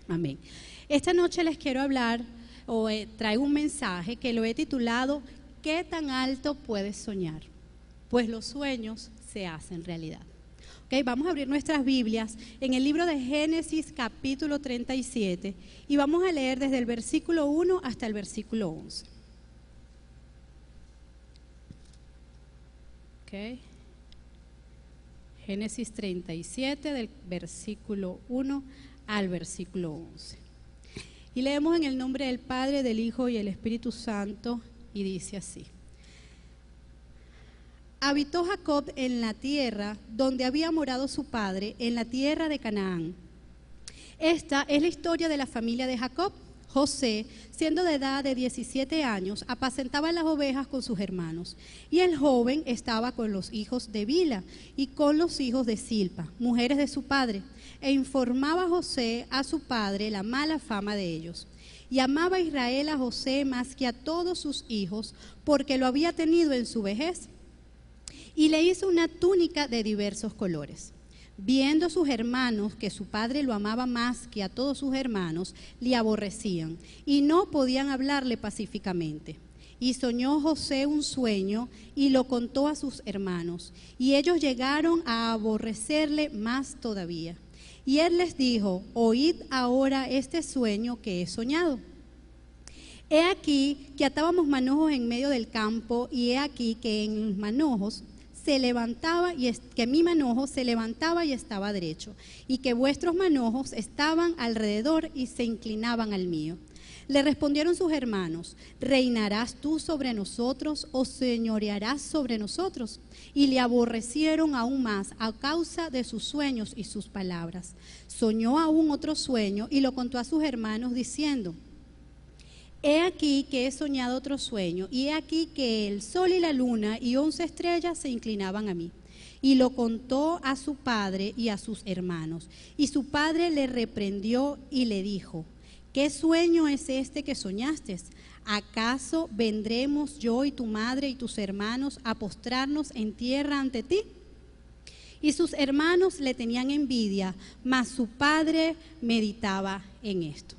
Amén. Esta noche les quiero hablar traigo un mensaje que lo he titulado ¿Qué tan alto puedes soñar? Pues los sueños se hacen realidad. Okay, vamos a abrir nuestras Biblias en el libro de Génesis capítulo 37 y vamos a leer desde el versículo 1 hasta el versículo 11. Okay. Génesis 37 del versículo 1 al versículo 11. Y leemos en el nombre del Padre, del Hijo y del Espíritu Santo, y dice así. Habitó Jacob en la tierra donde había morado su padre, en la tierra de Canaán. Esta es la historia de la familia de Jacob. José, siendo de edad de 17 años, apacentaba las ovejas con sus hermanos. Y el joven estaba con los hijos de Bila y con los hijos de Silpa, mujeres de su padre, e informaba a José a su padre la mala fama de ellos. Y amaba a Israel a José más que a todos sus hijos, porque lo había tenido en su vejez. Y le hizo una túnica de diversos colores. Viendo sus hermanos que su padre lo amaba más que a todos sus hermanos, le aborrecían y no podían hablarle pacíficamente. Y soñó José un sueño y lo contó a sus hermanos, y ellos llegaron a aborrecerle más todavía. Y él les dijo: oíd ahora este sueño que he soñado. He aquí que atábamos manojos en medio del campo, y he aquí que en los manojos que mi manojo se levantaba y estaba derecho, y que vuestros manojos estaban alrededor y se inclinaban al mío. Le respondieron sus hermanos: ¿reinarás tú sobre nosotros o señorearás sobre nosotros? Y le aborrecieron aún más a causa de sus sueños y sus palabras. Soñó aún otro sueño y lo contó a sus hermanos diciendo: he aquí que he soñado otro sueño, y he aquí que el sol y la luna y 11 estrellas se inclinaban a mí. Y lo contó a su padre y a sus hermanos. Y su padre le reprendió y le dijo: ¿qué sueño es este que soñaste? ¿Acaso vendremos yo y tu madre y tus hermanos a postrarnos en tierra ante ti? Y sus hermanos le tenían envidia, mas su padre meditaba en esto.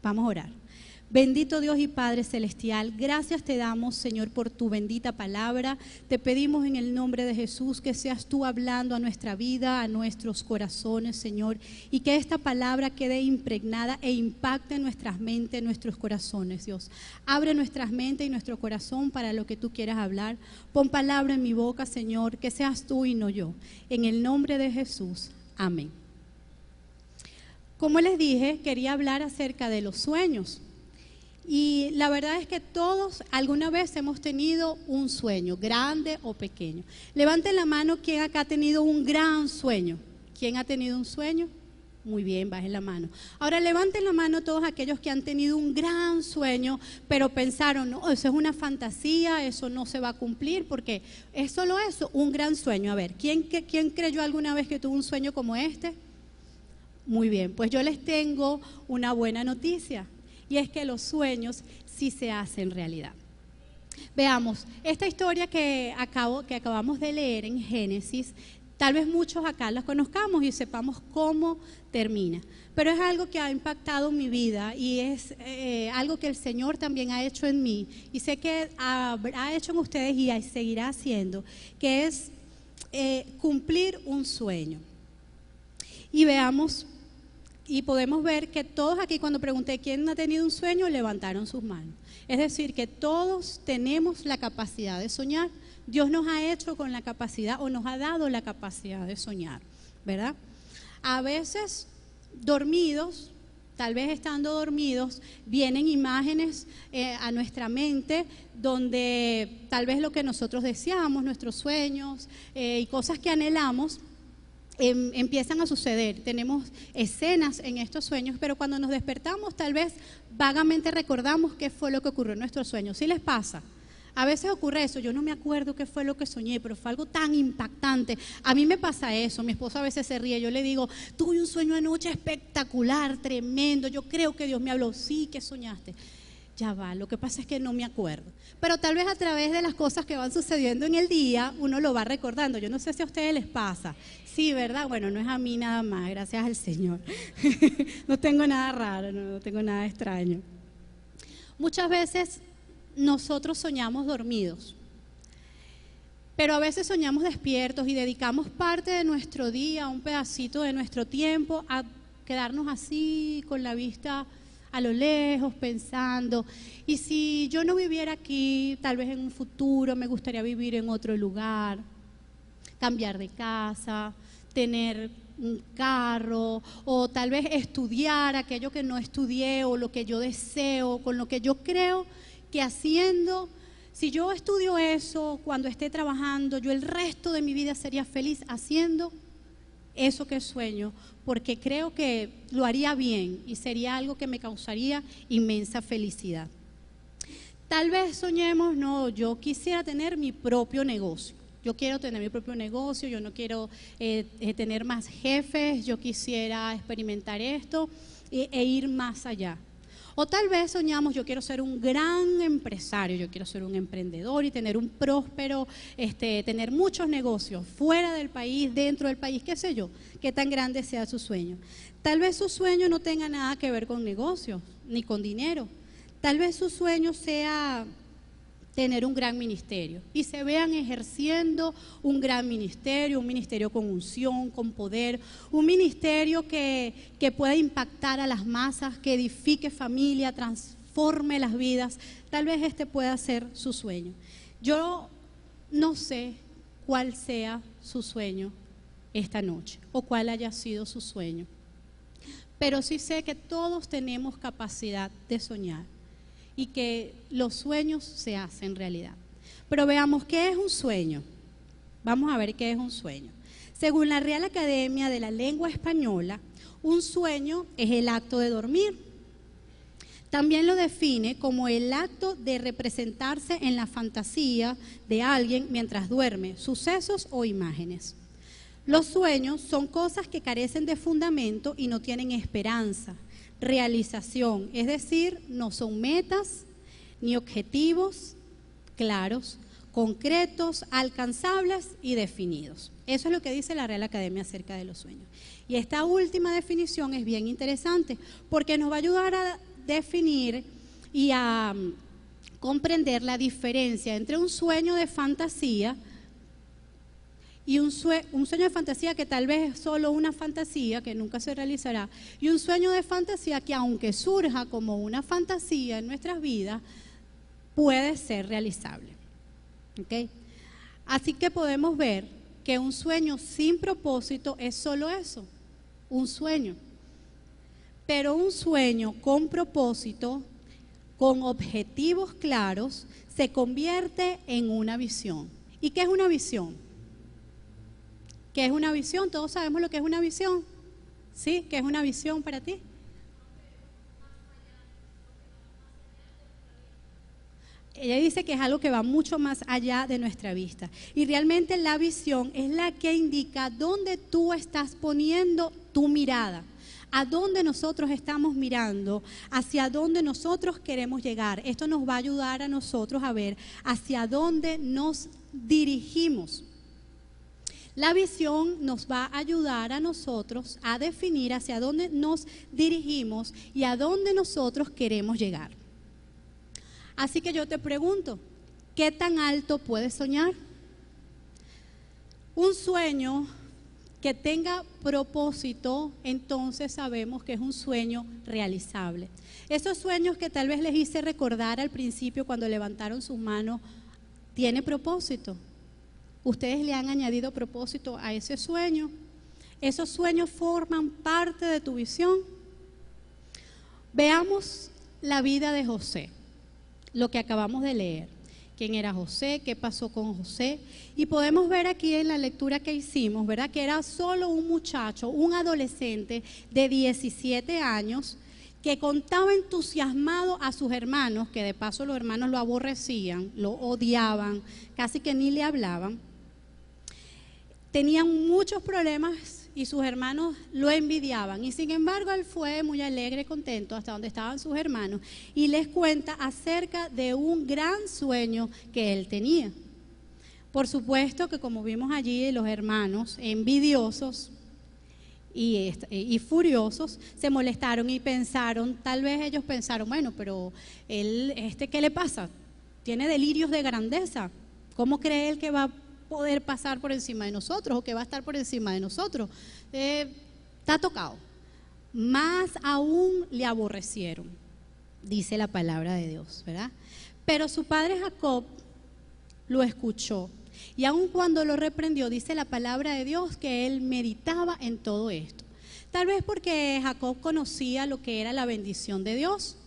Vamos a orar. Bendito Dios y Padre Celestial, gracias te damos, Señor, por tu bendita palabra. Te pedimos en el nombre de Jesús que seas tú hablando a nuestra vida, a nuestros corazones, Señor, y que esta palabra quede impregnada e impacte en nuestras mentes, en nuestros corazones, Dios. Abre nuestras mentes y nuestro corazón para lo que tú quieras hablar. Pon palabra en mi boca, Señor, que seas tú y no yo. En el nombre de Jesús, amén. Como les dije, quería hablar acerca de los sueños. Y la verdad es que todos alguna vez hemos tenido un sueño, grande o pequeño. Levanten la mano quien acá ha tenido un gran sueño. ¿Quién ha tenido un sueño? Muy bien, bajen la mano. Ahora levanten la mano todos aquellos que han tenido un gran sueño, pero pensaron: no, eso es una fantasía, eso no se va a cumplir, porque es solo eso, un gran sueño. A ver, ¿quién creyó alguna vez que tuvo un sueño como este? Muy bien, pues yo les tengo una buena noticia. Y es que los sueños sí se hacen realidad. Veamos, esta historia que acabamos de leer en Génesis, tal vez muchos acá la conozcamos y sepamos cómo termina. Pero es algo que ha impactado mi vida y es algo que el Señor también ha hecho en mí. Y sé que ha hecho en ustedes y seguirá haciendo, que es cumplir un sueño. Y veamos. Y podemos ver que todos aquí, cuando pregunté quién ha tenido un sueño, levantaron sus manos. Es decir, que todos tenemos la capacidad de soñar. Dios nos ha hecho con la capacidad, o nos ha dado la capacidad de soñar, ¿verdad? A veces dormidos, tal vez estando dormidos, vienen imágenes a nuestra mente donde tal vez lo que nosotros deseamos, nuestros sueños y cosas que anhelamos, empiezan a suceder. Tenemos escenas en estos sueños, pero cuando nos despertamos tal vez vagamente recordamos qué fue lo que ocurrió en nuestros sueños. ¿Sí les pasa? A veces ocurre eso, yo no me acuerdo qué fue lo que soñé, pero fue algo tan impactante. A mí me pasa eso, mi esposo a veces se ríe, yo le digo: tuve un sueño anoche espectacular, tremendo, yo creo que Dios me habló. Sí, ¿qué soñaste? ya va, lo que pasa es que no me acuerdo. Pero tal vez a través de las cosas que van sucediendo en el día, uno lo va recordando. Yo no sé si a ustedes les pasa. Sí, ¿verdad? Bueno, no es a mí nada más, gracias al Señor. No tengo nada raro, no tengo nada extraño. Muchas veces nosotros soñamos dormidos, pero a veces soñamos despiertos y dedicamos parte de nuestro día, un pedacito de nuestro tiempo a quedarnos así con la vista a lo lejos, pensando, y si yo no viviera aquí, tal vez en un futuro me gustaría vivir en otro lugar, cambiar de casa, tener un carro, o tal vez estudiar aquello que no estudié, o lo que yo deseo, con lo que yo creo que haciendo, si yo estudio eso, cuando esté trabajando, yo el resto de mi vida sería feliz haciendo eso que sueño, porque creo que lo haría bien y sería algo que me causaría inmensa felicidad. Tal vez soñemos, no, yo quisiera tener mi propio negocio. Yo quiero tener mi propio negocio, yo no quiero tener más jefes, yo quisiera experimentar esto e ir más allá. O tal vez soñamos, yo quiero ser un gran empresario, yo quiero ser un emprendedor y tener un próspero, tener muchos negocios fuera del país, dentro del país, qué sé yo, qué tan grande sea su sueño. Tal vez su sueño no tenga nada que ver con negocios, ni con dinero. Tal vez su sueño sea tener un gran ministerio y se vean ejerciendo un gran ministerio, un ministerio con unción, con poder, un ministerio que pueda impactar a las masas, que edifique familia, transforme las vidas. Tal vez este pueda ser su sueño. Yo no sé cuál sea su sueño esta noche o cuál haya sido su sueño, pero sí sé que todos tenemos capacidad de soñar y que los sueños se hacen realidad. Pero veamos, ¿qué es un sueño? Vamos a ver qué es un sueño. Según la Real Academia de la Lengua Española, un sueño es el acto de dormir. También lo define como el acto de representarse en la fantasía de alguien mientras duerme, sucesos o imágenes. Los sueños son cosas que carecen de fundamento y no tienen esperanza, realización, es decir, no son metas ni objetivos claros, concretos, alcanzables y definidos. Eso es lo que dice la Real Academia acerca de los sueños. Y esta última definición es bien interesante porque nos va a ayudar a definir y a comprender la diferencia entre un sueño de fantasía y un sueño de fantasía que tal vez es solo una fantasía que nunca se realizará, y un sueño de fantasía que aunque surja como una fantasía en nuestras vidas, puede ser realizable. ¿Okay? Así que podemos ver que un sueño sin propósito es solo eso, un sueño. Pero un sueño con propósito, con objetivos claros, se convierte en una visión. ¿Y qué es una visión? ¿Qué es una visión? Todos sabemos lo que es una visión. ¿Sí? ¿Qué es una visión para ti? Ella dice que es algo que va mucho más allá de nuestra vista. Y realmente la visión es la que indica dónde tú estás poniendo tu mirada, a dónde nosotros estamos mirando, hacia dónde nosotros queremos llegar. Esto nos va a ayudar a nosotros a ver hacia dónde nos dirigimos. La visión nos va a ayudar a nosotros a definir hacia dónde nos dirigimos y a dónde nosotros queremos llegar. Así que yo te pregunto, ¿qué tan alto puedes soñar? Un sueño que tenga propósito, entonces sabemos que es un sueño realizable. Esos sueños que tal vez les hice recordar al principio cuando levantaron sus manos, ¿tiene propósito? ¿Ustedes le han añadido propósito a ese sueño? ¿Esos sueños forman parte de tu visión? Veamos la vida de José, lo que acabamos de leer. ¿Quién era José? ¿Qué pasó con José? Y podemos ver aquí en la lectura que hicimos, ¿verdad? Que era solo un muchacho, un adolescente de 17 años que contaba entusiasmado a sus hermanos, que de paso los hermanos lo aborrecían, lo odiaban, casi que ni le hablaban. Tenían muchos problemas y sus hermanos lo envidiaban, y sin embargo él fue muy alegre, contento hasta donde estaban sus hermanos, y les cuenta acerca de un gran sueño que él tenía. Por supuesto que, como vimos allí, los hermanos envidiosos y furiosos se molestaron y pensaron, tal vez ellos pensaron, bueno, pero él, ¿qué le pasa? Tiene delirios de grandeza. ¿Cómo cree él que va a poder pasar por encima de nosotros o que va a estar por encima de nosotros? Está tocado. Más aún le aborrecieron, dice la palabra de Dios, ¿verdad? Pero su padre Jacob lo escuchó, y aun cuando lo reprendió, dice la palabra de Dios que él meditaba en todo esto. Tal vez porque Jacob conocía lo que era la bendición de Dios,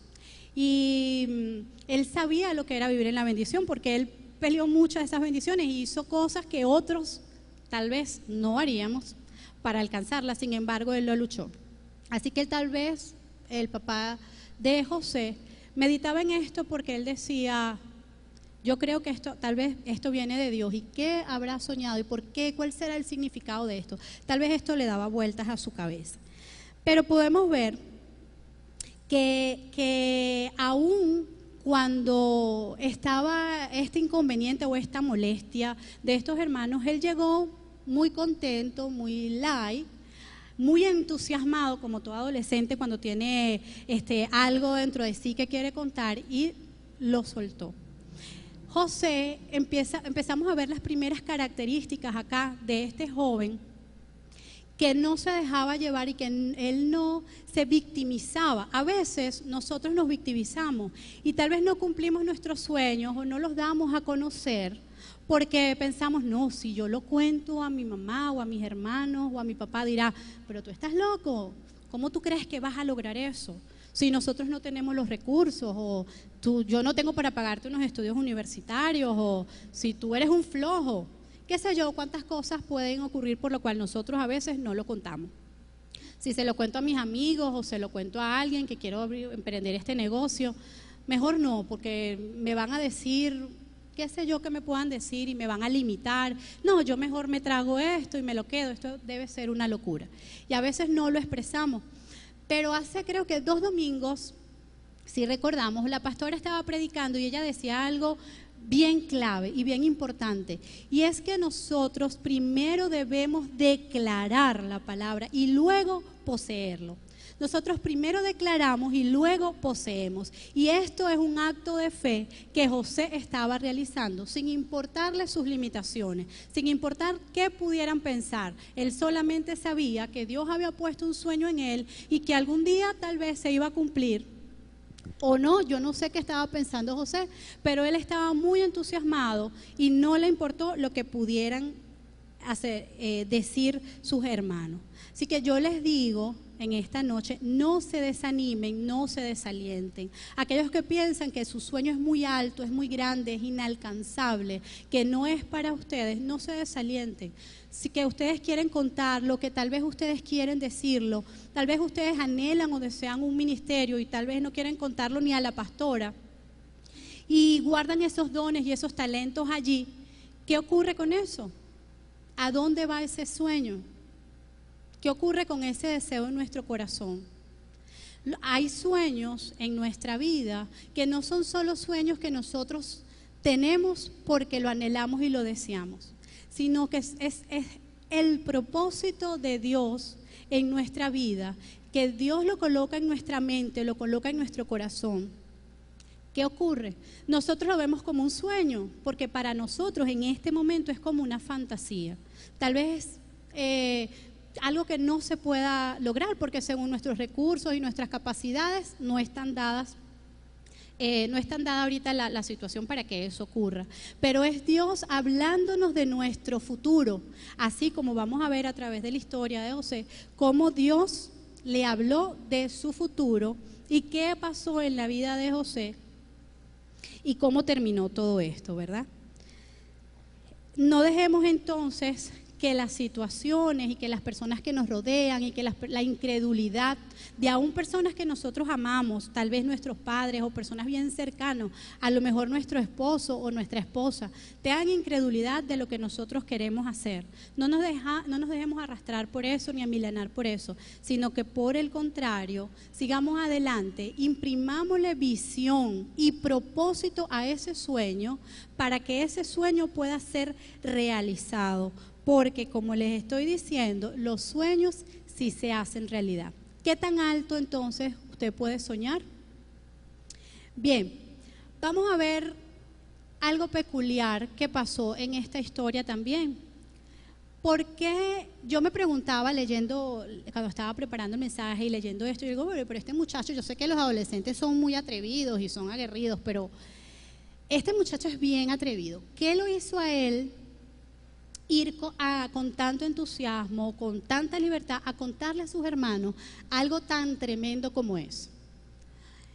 y él sabía lo que era vivir en la bendición, porque él peleó muchas de esas bendiciones y hizo cosas que otros tal vez no haríamos para alcanzarlas. Sin embargo, él lo luchó. Así que tal vez el papá de José meditaba en esto porque él decía, yo creo que tal vez esto viene de Dios, y qué habrá soñado y por qué, cuál será el significado de esto. Tal vez esto le daba vueltas a su cabeza. Pero podemos ver que aún cuando estaba este inconveniente o esta molestia de estos hermanos, él llegó muy contento, muy light, muy entusiasmado, como todo adolescente cuando tiene algo dentro de sí que quiere contar, y lo soltó. José, empezamos a ver las primeras características acá de este joven, que no se dejaba llevar y que él no se victimizaba. A veces nosotros nos victimizamos y tal vez no cumplimos nuestros sueños o no los damos a conocer porque pensamos, no, si yo lo cuento a mi mamá o a mis hermanos o a mi papá, dirá, pero tú estás loco, ¿cómo tú crees que vas a lograr eso? Si nosotros no tenemos los recursos, o yo no tengo para pagarte unos estudios universitarios, o si tú eres un flojo, qué sé yo, cuántas cosas pueden ocurrir por lo cual nosotros a veces no lo contamos. Si se lo cuento a mis amigos o se lo cuento a alguien que quiero emprender este negocio, mejor no, porque me van a decir, qué sé yo que me puedan decir, y me van a limitar. No, yo mejor me trago esto y me lo quedo, esto debe ser una locura. Y a veces no lo expresamos. Pero hace creo que 2 domingos, si recordamos, la pastora estaba predicando y ella decía algo bien clave y bien importante, y es que nosotros primero debemos declarar la palabra y luego poseerlo. Nosotros primero declaramos y luego poseemos, y esto es un acto de fe que José estaba realizando sin importarle sus limitaciones, sin importar qué pudieran pensar. Él solamente sabía que Dios había puesto un sueño en él y que algún día tal vez se iba a cumplir o no. Yo no sé qué estaba pensando José, pero él estaba muy entusiasmado y no le importó lo que pudieran decir sus hermanos. Así que yo les digo en esta noche, no se desanimen, no se desalienten. Aquellos que piensan que su sueño es muy alto, es muy grande, es inalcanzable, que no es para ustedes, no se desalienten. Si que ustedes quieren contarlo, que tal vez ustedes quieren decirlo, tal vez ustedes anhelan o desean un ministerio y tal vez no quieren contarlo ni a la pastora, y guardan esos dones y esos talentos allí, ¿qué ocurre con eso? ¿A dónde va ese sueño? ¿Qué ocurre con ese deseo en nuestro corazón? Hay sueños en nuestra vida que no son solo sueños que nosotros tenemos porque lo anhelamos y lo deseamos, sino que es el propósito de Dios en nuestra vida, que Dios lo coloca en nuestra mente, lo coloca en nuestro corazón. ¿Qué ocurre? Nosotros lo vemos como un sueño, porque para nosotros en este momento es como una fantasía. Tal vez algo que no se pueda lograr, porque según nuestros recursos y nuestras capacidades no están dadas, no está dada ahorita la situación para que eso ocurra. Pero es Dios hablándonos de nuestro futuro, así como vamos a ver a través de la historia de José, cómo Dios le habló de su futuro y qué pasó en la vida de José y cómo terminó todo esto, ¿verdad? No dejemos entonces que las situaciones y que las personas que nos rodean y que la incredulidad de aún personas que nosotros amamos, tal vez nuestros padres o personas bien cercanos, a lo mejor nuestro esposo o nuestra esposa, te hagan incredulidad de lo que nosotros queremos hacer. No nos dejemos arrastrar por eso ni amilanar por eso, sino que por el contrario, sigamos adelante, imprimámosle visión y propósito a ese sueño para que ese sueño pueda ser realizado. Porque, como les estoy diciendo, los sueños sí se hacen realidad. ¿Qué tan alto entonces usted puede soñar? Bien, vamos a ver algo peculiar que pasó en esta historia también. Porque yo me preguntaba leyendo, cuando estaba preparando el mensaje y leyendo esto, yo digo, pero este muchacho, yo sé que los adolescentes son muy atrevidos y son aguerridos, pero este muchacho es bien atrevido. ¿Qué lo hizo a él ir con tanto entusiasmo, con tanta libertad, a contarle a sus hermanos algo tan tremendo como es?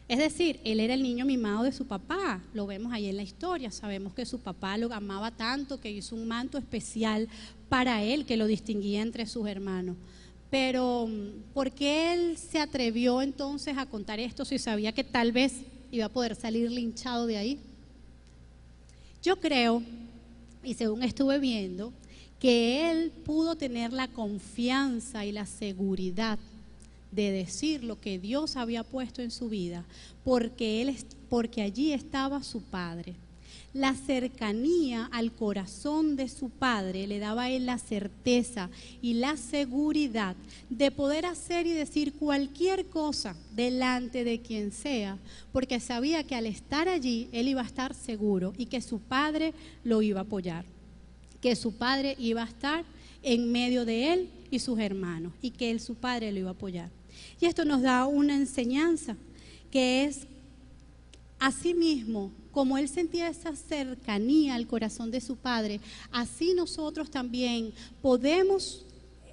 Es decir, él era el niño mimado de su papá, lo vemos ahí en la historia, sabemos que su papá lo amaba tanto que hizo un manto especial para él que lo distinguía entre sus hermanos. Pero, ¿por qué él se atrevió entonces a contar esto si sabía que tal vez iba a poder salir linchado de ahí? Yo creo, y según estuve viendo, que él pudo tener la confianza y la seguridad de decir lo que Dios había puesto en su vida, porque allí estaba su padre. La cercanía al corazón de su padre le daba a él la certeza y la seguridad de poder hacer y decir cualquier cosa delante de quien sea, porque sabía que al estar allí él iba a estar seguro y que su padre lo iba a apoyar, que su padre iba a estar en medio de él y sus hermanos y que su padre lo iba a apoyar. Y esto nos da una enseñanza que es, asimismo, como él sentía esa cercanía al corazón de su padre, así nosotros también podemos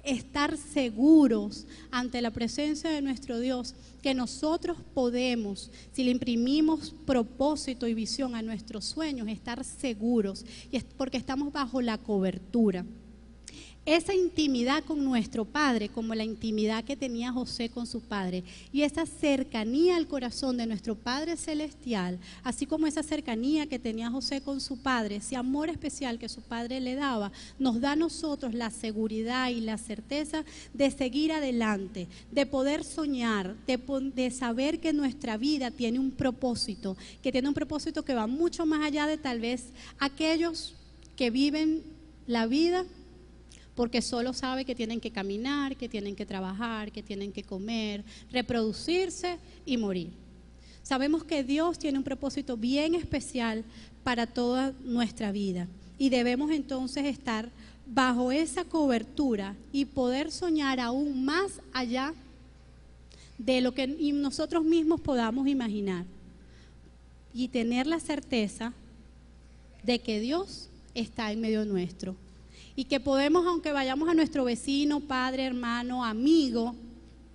estar seguros ante la presencia de nuestro Dios, que nosotros podemos, si le imprimimos propósito y visión a nuestros sueños, estar seguros, y es porque estamos bajo la cobertura. Esa intimidad con nuestro Padre, como la intimidad que tenía José con su padre, y esa cercanía al corazón de nuestro Padre Celestial, así como esa cercanía que tenía José con su padre, ese amor especial que su padre le daba, nos da a nosotros la seguridad y la certeza de seguir adelante, de poder soñar, de saber que nuestra vida tiene un propósito, que va mucho más allá de tal vez aquellos que viven la vida porque solo sabe que tienen que caminar, que tienen que trabajar, que tienen que comer, reproducirse y morir. Sabemos que Dios tiene un propósito bien especial para toda nuestra vida y debemos entonces estar bajo esa cobertura y poder soñar aún más allá de lo que nosotros mismos podamos imaginar y tener la certeza de que Dios está en medio nuestro. Y que podemos, aunque vayamos a nuestro vecino, padre, hermano, amigo,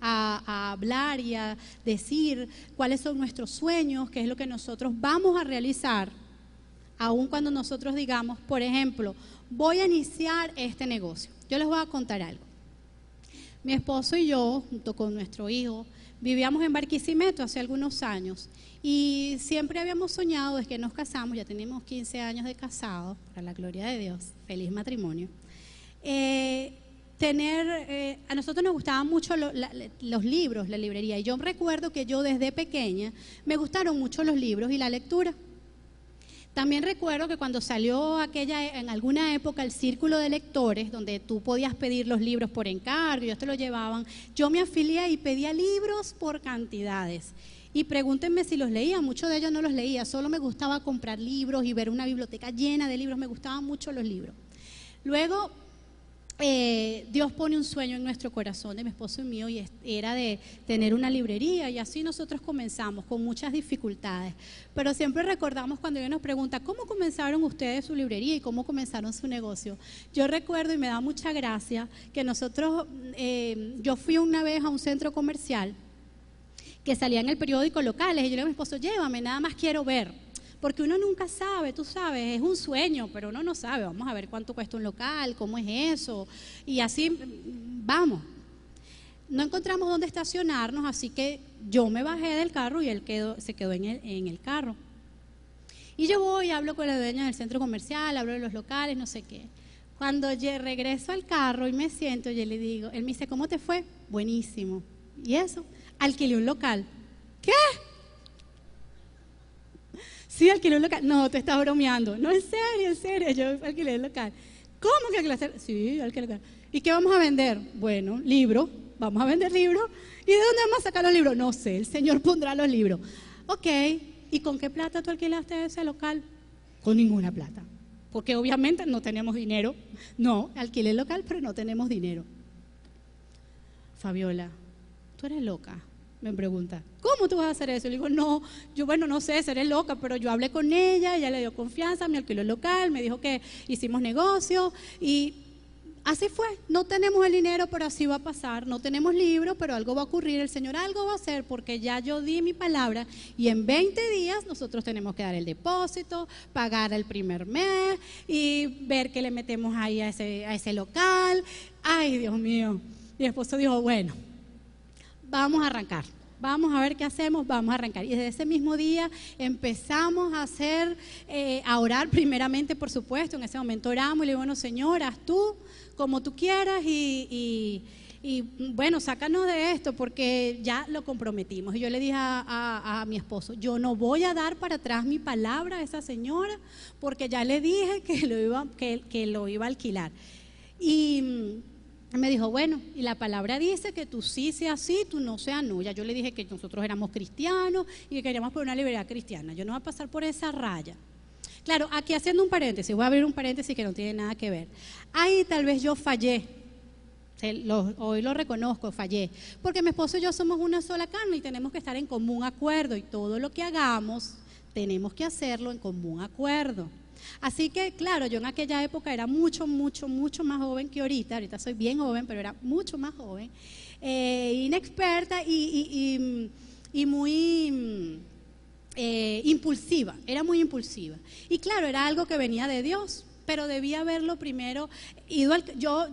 a hablar y a decir cuáles son nuestros sueños, qué es lo que nosotros vamos a realizar, aun cuando nosotros digamos, por ejemplo, voy a iniciar este negocio. Yo les voy a contar algo. Mi esposo y yo, junto con nuestro hijo, vivíamos en Barquisimeto hace algunos años y siempre habíamos soñado desde que nos casamos, ya tenemos 15 años de casados, para la gloria de Dios, feliz matrimonio. A nosotros nos gustaban mucho los libros, la librería, y yo recuerdo que yo desde pequeña me gustaron mucho los libros y la lectura. También recuerdo que cuando salió en alguna época el círculo de lectores, donde tú podías pedir los libros por encargo y ellos te los llevaban, yo me afilié y pedía libros por cantidades. Y pregúntenme si los leía, muchos de ellos no los leía, solo me gustaba comprar libros y ver una biblioteca llena de libros, me gustaban mucho los libros. Luego, Dios pone un sueño en nuestro corazón, de mi esposo y mío, y era de tener una librería, y así nosotros comenzamos con muchas dificultades, pero siempre recordamos cuando Dios nos pregunta, ¿cómo comenzaron ustedes su librería y cómo comenzaron su negocio? Yo recuerdo, y me da mucha gracia, que yo fui una vez a un centro comercial que salía en el periódico locales, y yo le dije a mi esposo, llévame, nada más quiero ver, porque uno nunca sabe, tú sabes, es un sueño, pero uno no sabe, vamos a ver cuánto cuesta un local, cómo es eso, y así vamos. No encontramos dónde estacionarnos, así que yo me bajé del carro y él se quedó en el carro. Y yo voy, hablo con la dueña del centro comercial, hablo de los locales, no sé qué. Cuando yo regreso al carro y me siento, yo le digo, él me dice, ¿cómo te fue? Buenísimo. ¿Y eso? Alquilé un local. ¿Qué? Sí, alquilé un local. No, te estás bromeando. No, en serio, yo alquilé el local. ¿Cómo que alquilaste? Sí, alquilé el local. ¿Y qué vamos a vender? Bueno, libros. Vamos a vender libros. ¿Y de dónde vamos a sacar los libros? No sé, el Señor pondrá los libros. Ok, ¿y con qué plata tú alquilaste ese local? Con ninguna plata. Porque obviamente no tenemos dinero. No, alquilé el local, pero no tenemos dinero. Fabiola, tú eres loca, me pregunta. ¿Cómo tú vas a hacer eso? Le digo, no, yo no sé, seré loca, pero yo hablé con ella le dio confianza, me alquiló el local, me dijo que hicimos negocio y así fue. No tenemos el dinero, pero así va a pasar. No tenemos libros, pero algo va a ocurrir. El Señor algo va a hacer porque ya yo di mi palabra y en 20 días nosotros tenemos que dar el depósito, pagar el primer mes y ver qué le metemos ahí a ese local. Ay, Dios mío. Mi esposo dijo, bueno, vamos a arrancar. Vamos a ver qué hacemos, vamos a arrancar. Y desde ese mismo día empezamos a a orar primeramente, por supuesto. En ese momento oramos y le digo, bueno, Señor, haz tú como tú quieras y bueno, sácanos de esto porque ya lo comprometimos. Y yo le dije a mi esposo, yo no voy a dar para atrás mi palabra a esa señora porque ya le dije que lo iba a alquilar. Y me dijo, bueno, y la palabra dice que tú sí seas sí, tú no seas no. Ya yo le dije que nosotros éramos cristianos y que queríamos por una libertad cristiana. Yo no voy a pasar por esa raya. Claro, aquí haciendo un paréntesis, voy a abrir un paréntesis que no tiene nada que ver. Ahí tal vez yo fallé, hoy lo reconozco, fallé, porque mi esposo y yo somos una sola carne y tenemos que estar en común acuerdo y todo lo que hagamos tenemos que hacerlo en común acuerdo. Así que, claro, yo en aquella época era mucho más joven que ahorita soy bien joven, pero era mucho más joven, inexperta y muy impulsiva, era muy impulsiva. Y claro, era algo que venía de Dios, pero debía haberlo primero ido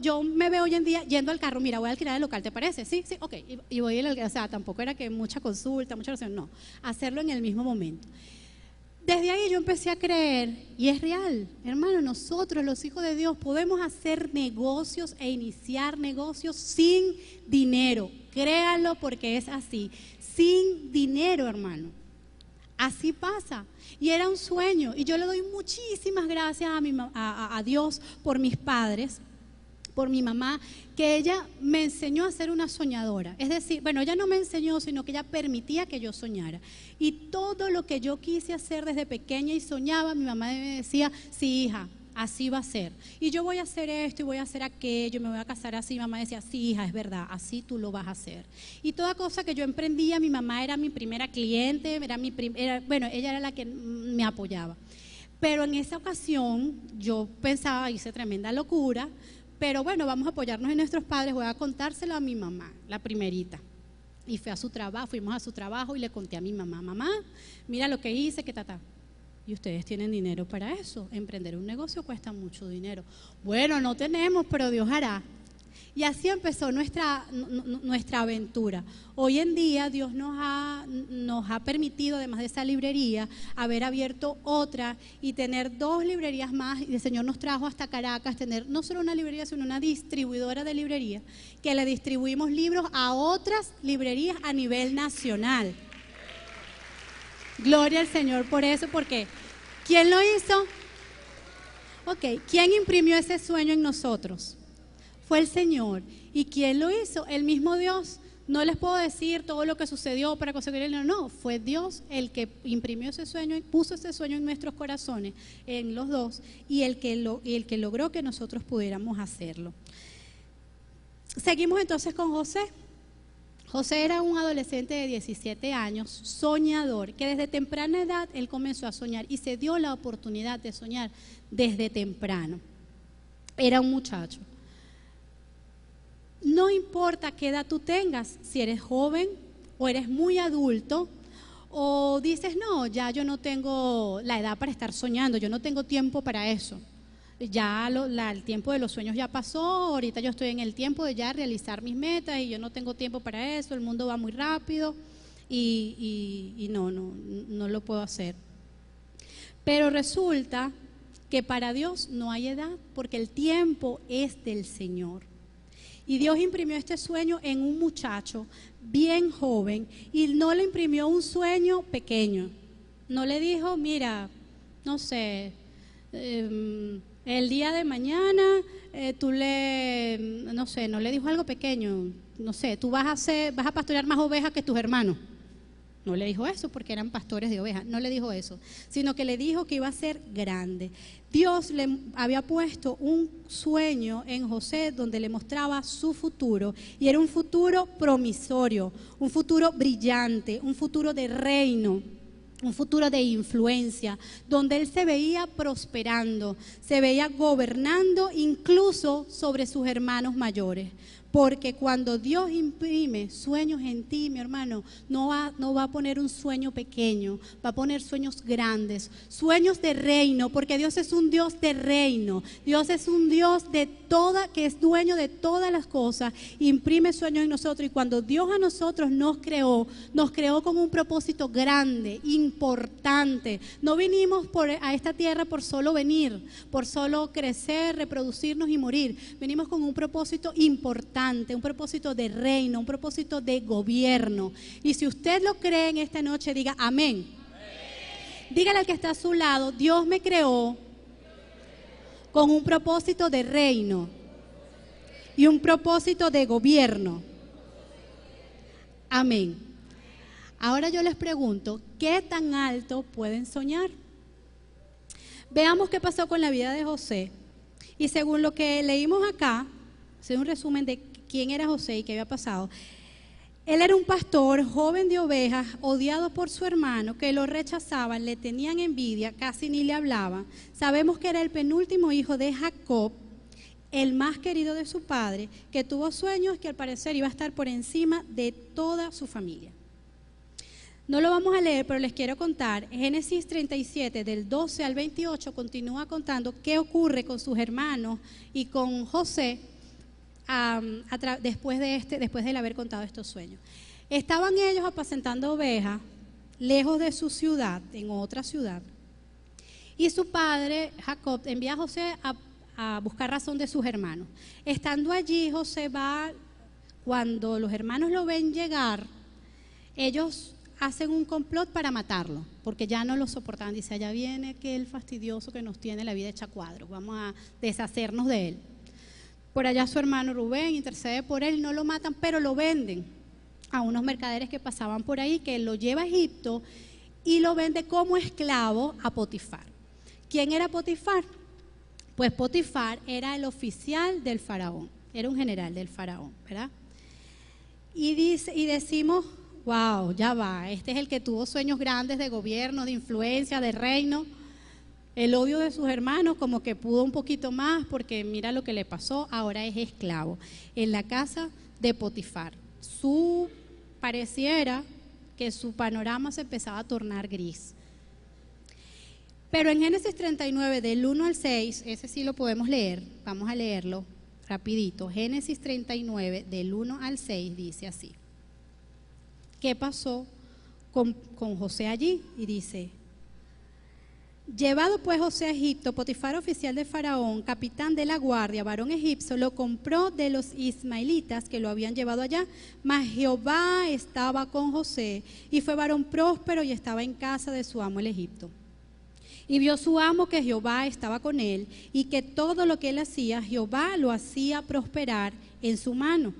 yo me veo hoy en día yendo al carro, mira, voy a alquilar el local, ¿te parece? Sí, ok, y voy o sea, tampoco era que mucha consulta, mucha oración, no, hacerlo en el mismo momento. Desde ahí yo empecé a creer, y es real, hermano, nosotros los hijos de Dios podemos hacer negocios e iniciar negocios sin dinero, créanlo porque es así, sin dinero, hermano, así pasa, y era un sueño, y yo le doy muchísimas gracias a Dios por mis padres, por mi mamá, que ella me enseñó a ser una soñadora. Es decir, bueno, ella no me enseñó, sino que ella permitía que yo soñara. Y todo lo que yo quise hacer desde pequeña y soñaba, mi mamá me decía, sí, hija, así va a ser. Y yo voy a hacer esto y voy a hacer aquello, me voy a casar así. Mi mamá decía, sí, hija, es verdad, así tú lo vas a hacer. Y toda cosa que yo emprendía, mi mamá era mi primera cliente, bueno, ella era la que me apoyaba. Pero en esa ocasión yo pensaba, hice tremenda locura, pero bueno, vamos a apoyarnos en nuestros padres, voy a contárselo a mi mamá, la primerita. Y fuimos a su trabajo y le conté a mi mamá, mamá, mira lo que hice, que tata. Y ustedes tienen dinero para eso, emprender un negocio cuesta mucho dinero. Bueno, no tenemos, pero Dios hará. Y así empezó nuestra aventura. Hoy en día Dios nos ha permitido, además de esa librería, haber abierto otra y tener 2 librerías más. Y el Señor nos trajo hasta Caracas, tener no solo una librería, sino una distribuidora de librería, que le distribuimos libros a otras librerías a nivel nacional. Gloria al Señor por eso, porque ¿quién lo hizo? Ok, ¿quién imprimió ese sueño en nosotros? Fue el Señor. ¿Y quién lo hizo? El mismo Dios. No les puedo decir todo lo que sucedió para conseguir el dinero, no, fue Dios el que imprimió ese sueño y puso ese sueño en nuestros corazones, en los dos, y el que logró que nosotros pudiéramos hacerlo. Seguimos entonces con José. José era un adolescente de 17 años, soñador, que desde temprana edad él comenzó a soñar y se dio la oportunidad de soñar desde temprano. Era un muchacho. No importa qué edad tú tengas, si eres joven o eres muy adulto O dices, no, ya yo no tengo la edad para estar soñando, yo no tengo tiempo para eso. Ya el tiempo de los sueños ya pasó, ahorita yo estoy en el tiempo de ya realizar mis metas y yo no tengo tiempo para eso, el mundo va muy rápido y no lo puedo hacer. Pero resulta que para Dios no hay edad, porque el tiempo es del Señor. Y Dios imprimió este sueño en un muchacho bien joven y no le imprimió un sueño pequeño. No le dijo, mira, no sé, el día de mañana no le dijo algo pequeño, no sé, tú vas a pastorear más ovejas que tus hermanos. No le dijo eso porque eran pastores de ovejas, no le dijo eso, sino que le dijo que iba a ser grande. Dios le había puesto un sueño en José donde le mostraba su futuro y era un futuro promisorio, un futuro brillante, un futuro de reino, un futuro de influencia, donde él se veía prosperando, se veía gobernando incluso sobre sus hermanos mayores. Porque cuando Dios imprime sueños en ti, mi hermano, no va a poner un sueño pequeño, va a poner sueños grandes, sueños de reino, porque Dios es un Dios de reino. Dios es un Dios que es dueño de todas las cosas, imprime sueños en nosotros. Y cuando Dios a nosotros nos creó con un propósito grande, importante. No vinimos a esta tierra por solo venir, por solo crecer, reproducirnos y morir. Venimos con un propósito importante, un propósito de reino, un propósito de gobierno. Y si usted lo cree en esta noche, diga amén. Dígale al que está a su lado, Dios me creó con un propósito de reino y un propósito de gobierno. Amén. Ahora yo les pregunto, ¿qué tan alto pueden soñar? Veamos qué pasó con la vida de José. Y según lo que leímos acá, hacer un resumen de quién era José y qué había pasado. Él era un pastor, joven de ovejas, odiado por su hermano, que lo rechazaban, le tenían envidia, casi ni le hablaban. Sabemos que era el penúltimo hijo de Jacob, el más querido de su padre, que tuvo sueños que al parecer iba a estar por encima de toda su familia. No lo vamos a leer, pero les quiero contar. Génesis 37, del 12 al 28, continúa contando qué ocurre con sus hermanos y con José después de haber contado estos sueños. Estaban ellos apacentando ovejas lejos de su ciudad, en otra ciudad, y su padre Jacob envía a José a buscar razón de sus hermanos. Estando allí, José va, cuando los hermanos lo ven llegar, ellos hacen un complot para matarlo, porque ya no lo soportaban. Dice, allá viene aquel fastidioso que nos tiene la vida hecha cuadros, vamos a deshacernos de él. Por allá su hermano Rubén intercede por él, no lo matan, pero lo venden a unos mercaderes que pasaban por ahí, que él lo lleva a Egipto y lo vende como esclavo a Potifar. ¿Quién era Potifar? Pues Potifar era el oficial del faraón, era un general del faraón, ¿verdad? Y decimos, wow, ya va, este es el que tuvo sueños grandes de gobierno, de influencia, de reino. El odio de sus hermanos como que pudo un poquito más porque mira lo que le pasó, ahora es esclavo en la casa de Potifar. Pareciera que su panorama se empezaba a tornar gris. Pero en Génesis 39 del 1 al 6, ese sí lo podemos leer, vamos a leerlo rapidito. Génesis 39 del 1 al 6 dice así. ¿Qué pasó con José allí? Y dice: llevado pues José a Egipto, Potifar, oficial de Faraón, capitán de la guardia, varón egipcio, lo compró de los ismaelitas que lo habían llevado allá. Mas Jehová estaba con José, y fue varón próspero y estaba en casa de su amo el Egipto. Y vio su amo que Jehová estaba con él, y que todo lo que él hacía, Jehová lo hacía prosperar en su mano.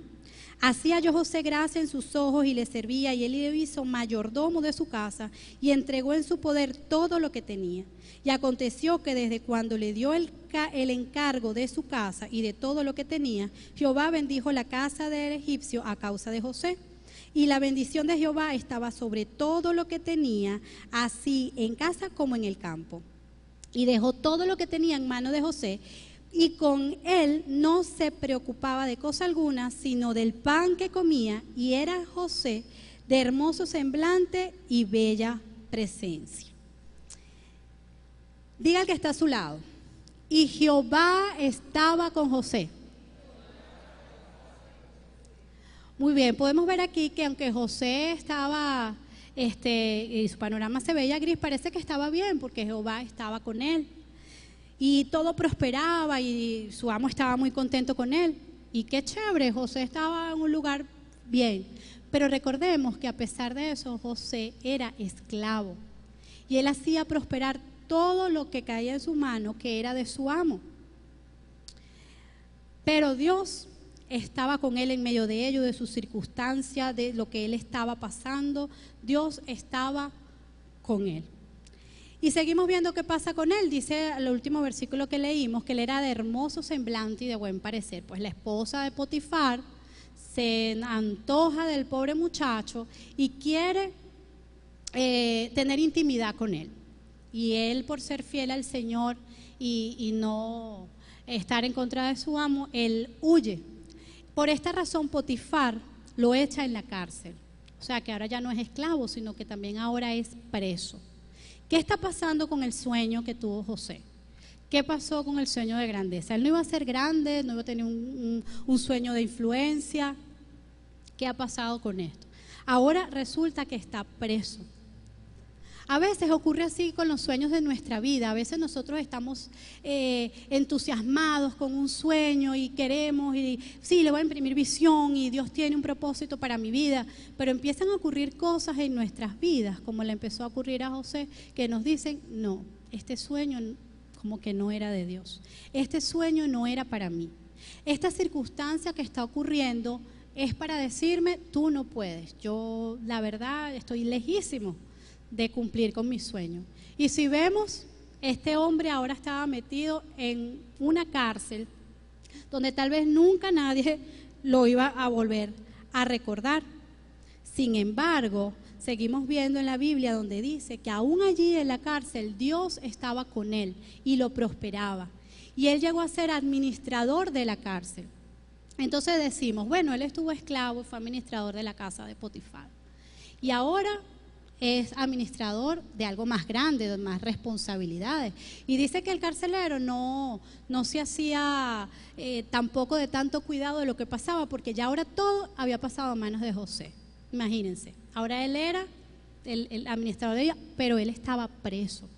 Así halló José gracia en sus ojos y le servía, y él le hizo mayordomo de su casa y entregó en su poder todo lo que tenía. Y aconteció que desde cuando le dio el encargo de su casa y de todo lo que tenía, Jehová bendijo la casa del egipcio a causa de José. Y la bendición de Jehová estaba sobre todo lo que tenía, así en casa como en el campo. Y dejó todo lo que tenía en mano de José, y con él no se preocupaba de cosa alguna, sino del pan que comía, y era José de hermoso semblante y bella presencia. Diga al que está a su lado: y Jehová estaba con José. Muy bien, podemos ver aquí que aunque José estaba, y su panorama se veía gris, parece que estaba bien porque Jehová estaba con él. Y todo prosperaba y su amo estaba muy contento con él. Y qué chévere, José estaba en un lugar bien. Pero recordemos que a pesar de eso, José era esclavo. Y él hacía prosperar todo lo que caía en su mano, que era de su amo. Pero Dios estaba con él en medio de ello, de sus circunstancias, de lo que él estaba pasando. Dios estaba con él. Y seguimos viendo qué pasa con él. Dice el último versículo que leímos que él era de hermoso semblante y de buen parecer. Pues la esposa de Potifar se antoja del pobre muchacho y quiere tener intimidad con él. Y él, por ser fiel al Señor y no estar en contra de su amo, él huye. Por esta razón Potifar lo echa en la cárcel. O sea que ahora ya no es esclavo, sino que también ahora es preso. ¿Qué está pasando con el sueño que tuvo José? ¿Qué pasó con el sueño de grandeza? Él no iba a ser grande, no iba a tener un sueño de influencia. ¿Qué ha pasado con esto? Ahora resulta que está preso. A veces ocurre así con los sueños de nuestra vida. A veces nosotros estamos entusiasmados con un sueño y queremos, y sí, le voy a imprimir visión y Dios tiene un propósito para mi vida, pero empiezan a ocurrir cosas en nuestras vidas, como le empezó a ocurrir a José, que nos dicen, no, este sueño como que no era de Dios. Este sueño no era para mí. Esta circunstancia que está ocurriendo es para decirme, tú no puedes. Yo, la verdad, estoy lejísimo de cumplir con mi sueño. Y si vemos, este hombre ahora estaba metido en una cárcel donde tal vez nunca nadie lo iba a volver a recordar. Sin embargo, seguimos viendo en la Biblia donde dice que aún allí en la cárcel Dios estaba con él y lo prosperaba. Y él llegó a ser administrador de la cárcel. Entonces decimos, bueno, él estuvo esclavo y fue administrador de la casa de Potifar. Y ahora es administrador de algo más grande, de más responsabilidades. Y dice que el carcelero no se hacía tampoco de tanto cuidado de lo que pasaba, porque ya ahora todo había pasado a manos de José. Imagínense, ahora él era el administrador de ella, pero él estaba preso.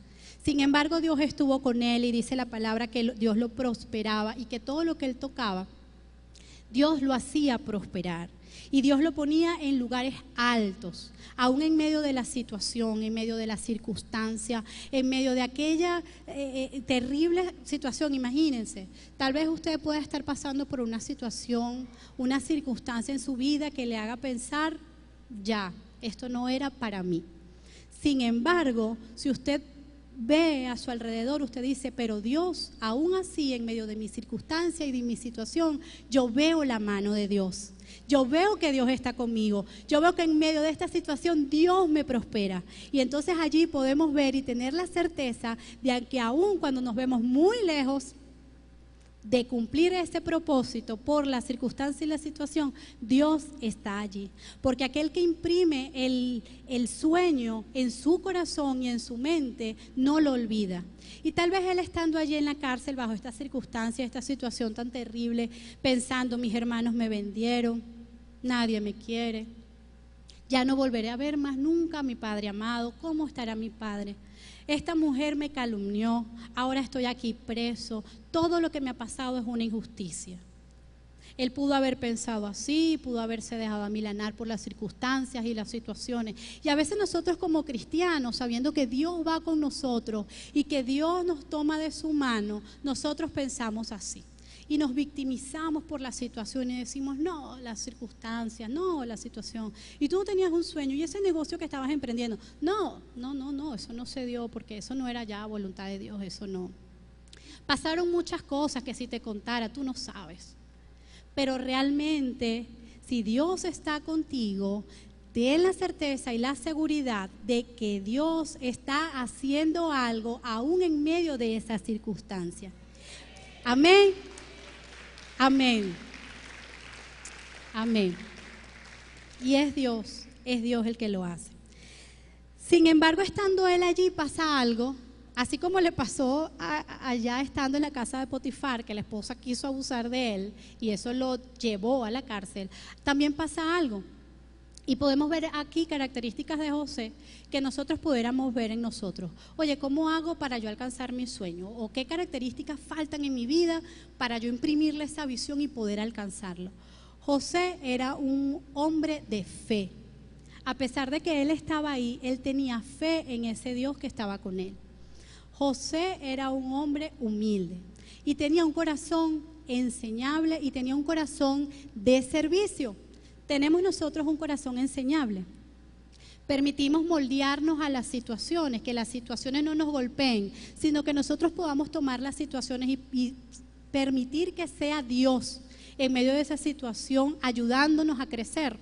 Sin embargo, Dios estuvo con él y dice la palabra que Dios lo prosperaba y que todo lo que él tocaba, Dios lo hacía prosperar. Y Dios lo ponía en lugares altos, aún en medio de la situación, en medio de la circunstancia, en medio de aquella terrible situación. Imagínense, tal vez usted pueda estar pasando por una situación, una circunstancia en su vida que le haga pensar, ya, esto no era para mí. Sin embargo, si usted ve a su alrededor, usted dice, pero Dios, aún así, en medio de mi circunstancia y de mi situación, yo veo la mano de Dios. Yo veo que Dios está conmigo. Yo veo que en medio de esta situación Dios me prospera. Y entonces allí podemos ver y tener la certeza de que aún cuando nos vemos muy lejos de cumplir ese propósito por la circunstancia y la situación, Dios está allí. Porque aquel que imprime el sueño en su corazón y en su mente, no lo olvida. Y tal vez él estando allí en la cárcel bajo esta circunstancia, esta situación tan terrible, pensando, mis hermanos me vendieron, nadie me quiere, ya no volveré a ver más nunca a mi padre amado, ¿cómo estará mi padre? Esta mujer me calumnió, ahora estoy aquí preso, todo lo que me ha pasado es una injusticia. Él pudo haber pensado así, pudo haberse dejado amilanar por las circunstancias y las situaciones. Y a veces nosotros como cristianos, sabiendo que Dios va con nosotros y que Dios nos toma de su mano, nosotros pensamos así. Y nos victimizamos por la situación y decimos, no, las circunstancias, no, la situación. Y tú no tenías un sueño y ese negocio que estabas emprendiendo, no, eso no se dio porque eso no era ya voluntad de Dios, eso no. Pasaron muchas cosas que si te contara tú no sabes. Pero realmente, si Dios está contigo, ten la certeza y la seguridad de que Dios está haciendo algo aún en medio de esas circunstancias. Amén. Amén. Amén. Y es Dios es Dios el que lo hace. Sin embargo, estando él allí pasa algo, así como le pasó allá estando en la casa de Potifar, que la esposa quiso abusar de él y eso lo llevó a la cárcel, también pasa algo. Y podemos ver aquí características de José que nosotros pudiéramos ver en nosotros. Oye, ¿cómo hago para yo alcanzar mi sueño? ¿O qué características faltan en mi vida para yo imprimirle esa visión y poder alcanzarlo? José era un hombre de fe. A pesar de que él estaba ahí, él tenía fe en ese Dios que estaba con él. José era un hombre humilde y tenía un corazón enseñable y tenía un corazón de servicio. Tenemos nosotros un corazón enseñable. Permitimos moldearnos a las situaciones, que las situaciones no nos golpeen, sino que nosotros podamos tomar las situaciones y permitir que sea Dios en medio de esa situación ayudándonos a crecer,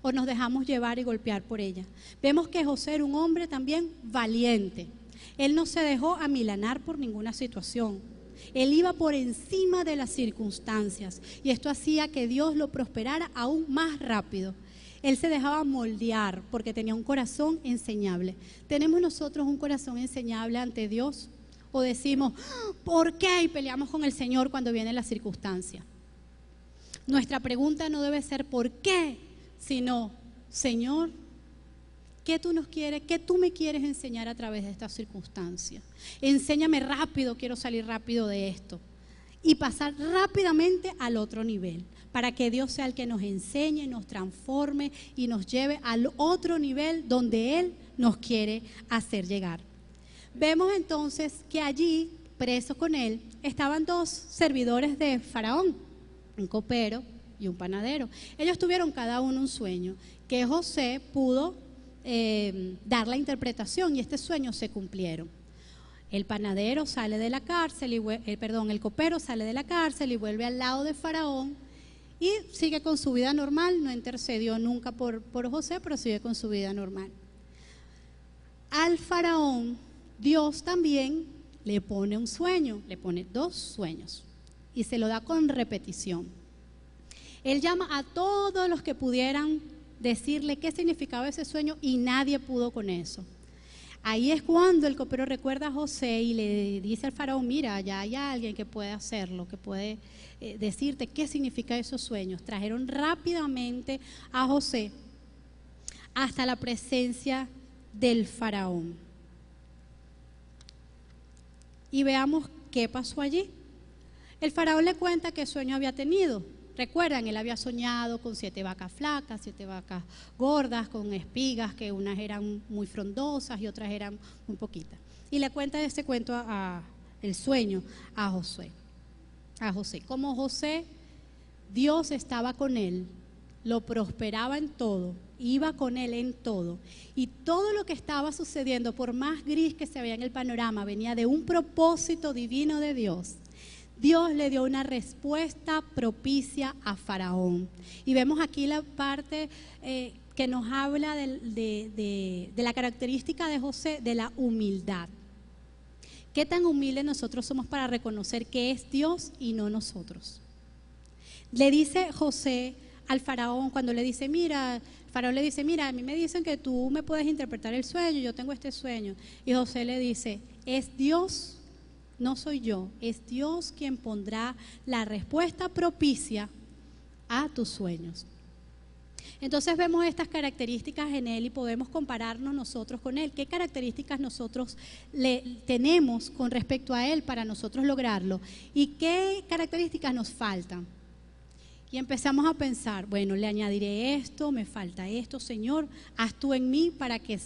o nos dejamos llevar y golpear por ella. Vemos que José era un hombre también valiente. Él no se dejó amilanar por ninguna situación. Él iba por encima de las circunstancias y esto hacía que Dios lo prosperara aún más rápido. Él se dejaba moldear porque tenía un corazón enseñable. ¿Tenemos nosotros un corazón enseñable ante Dios? ¿O decimos, ¿por qué? Y peleamos con el Señor cuando viene la circunstancia. Nuestra pregunta no debe ser ¿por qué? Sino, Señor, ¿qué tú nos quieres? ¿Qué tú me quieres enseñar a través de esta circunstancia? Enséñame rápido, quiero salir rápido de esto. Y pasar rápidamente al otro nivel, para que Dios sea el que nos enseñe, nos transforme y nos lleve al otro nivel donde Él nos quiere hacer llegar. Vemos entonces que allí, presos con Él, estaban dos servidores de Faraón, un copero y un panadero. Ellos tuvieron cada uno un sueño que José pudo dar la interpretación y este sueño se cumplieron. El panadero sale de la cárcel, el copero sale de la cárcel y vuelve al lado de Faraón y sigue con su vida normal, no intercedió nunca por José, pero sigue con su vida normal. Al Faraón, Dios también le pone un sueño, le pone dos sueños y se lo da con repetición. Él llama a todos los que pudieran decirle qué significaba ese sueño y nadie pudo con eso. Ahí es cuando el copero recuerda a José y le dice al faraón, mira, ya hay alguien que puede hacerlo, que puede decirte qué significa esos sueños. Trajeron rápidamente a José hasta la presencia del faraón. Y veamos qué pasó allí. El faraón le cuenta qué sueño había tenido. Recuerdan, él había soñado con 7 vacas flacas, 7 vacas gordas, con espigas, que unas eran muy frondosas y otras eran muy poquitas. Y le cuenta ese cuento, el sueño, a José. Como José, Dios estaba con él, lo prosperaba en todo, iba con él en todo. Y todo lo que estaba sucediendo, por más gris que se veía en el panorama, venía de un propósito divino de Dios. Dios le dio una respuesta propicia a Faraón. Y vemos aquí la parte que nos habla de la característica de José, de la humildad. ¿Qué tan humildes nosotros somos para reconocer que es Dios y no nosotros? Le dice José al faraón, cuando le dice, mira, faraón le dice, mira, a mí me dicen que tú me puedes interpretar el sueño, yo tengo este sueño. Y José le dice, es Dios. No soy yo, es Dios quien pondrá la respuesta propicia a tus sueños. Entonces vemos estas características en Él y podemos compararnos nosotros con Él. ¿Qué características nosotros tenemos con respecto a Él para nosotros lograrlo? ¿Y qué características nos faltan? Y empezamos a pensar, bueno, le añadiré esto, me falta esto, Señor, haz tú en mí para que